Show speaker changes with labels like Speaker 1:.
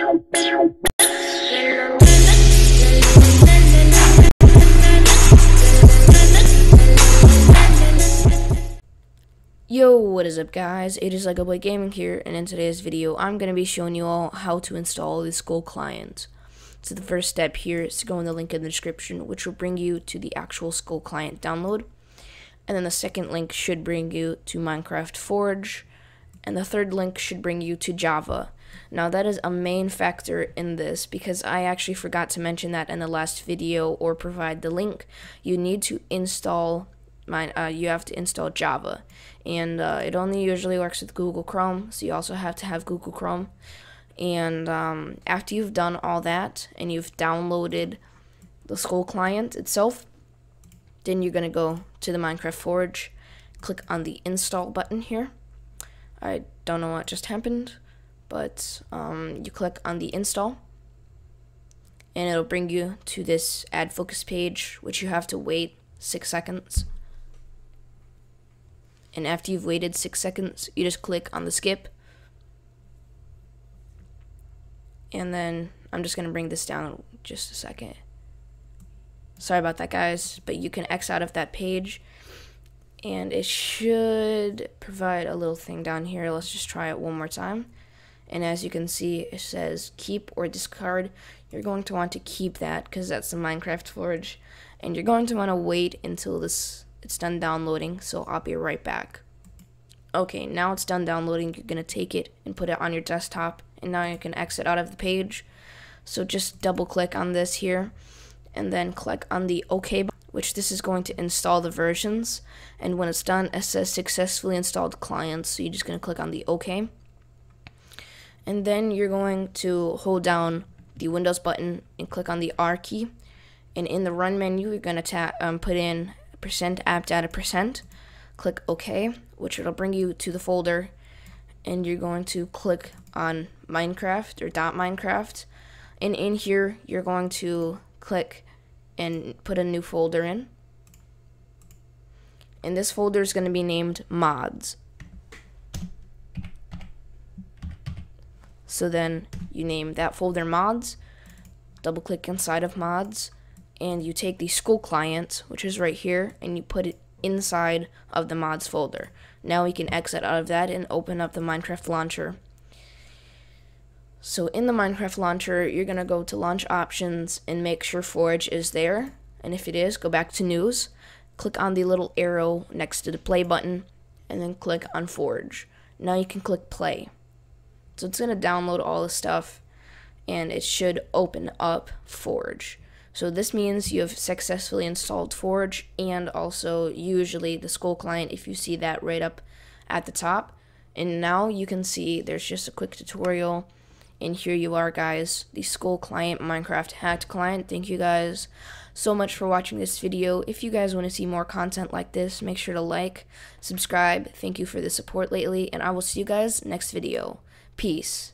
Speaker 1: Yo, what is up guys, it is SkullClient Gaming here, and in today's video I'm going to be showing you all how to install the SkullClient. So the first step here is to go in the link in the description, which will bring you to the actual SkullClient download, and then the second link should bring you to Minecraft Forge, and the third link should bring you to Java. Now that is a main factor in this because I actually forgot to mention that in the last video or provide the link. You need to install you have to install Java, and it only usually works with Google Chrome, so you also have to have Google Chrome. And after you've done all that and you've downloaded the SkullClient itself, then you're gonna go to the Minecraft Forge, click on the install button here. I don't know what just happened, but you click on the install and it'll bring you to this add focus page, which you have to wait 6 seconds. And after you've waited 6 seconds, you just click on the skip. And then I'm just going to bring this down just a second. Sorry about that, guys, but you can X out of that page. And it should provide a little thing down here. Let's just try it one more time. And as you can see, it says keep or discard. You're going to want to keep that because that's the Minecraft Forge. And you're going to want to wait until it's done downloading, so I'll be right back. Okay, now it's done downloading. You're gonna take it and put it on your desktop, and now you can exit out of the page. So just double click on this here and then click on the OK button, which this is going to install the versions, and when it's done it says successfully installed clients, so you're just gonna click on the OK, and then you're going to hold down the Windows button and click on the R key, and in the run menu you're gonna put in %appdata%, click OK, which it'll bring you to the folder, and you're going to click on Minecraft or .minecraft, and in here you're going to click and put a new folder in, and this folder is going to be named mods. So then you name that folder mods, double click inside of mods, and you take the SkullClient, which is right here, and you put it inside of the mods folder. Now we can exit out of that and open up the Minecraft launcher. So in the Minecraft launcher, you're gonna go to launch options and make sure Forge is there, and if it is, go back to news, click on the little arrow next to the play button, and then click on Forge. Now you can click play. So it's gonna download all the stuff, and it should open up Forge. So this means you have successfully installed Forge, and also usually the SkullClient, if you see that right up at the top. And now you can see there's just a quick tutorial, and here you are, guys, the SkullClient Minecraft hacked client. Thank you guys so much for watching this video. If you guys want to see more content like this, make sure to like, subscribe. Thank you for the support lately, and I will see you guys next video. Peace.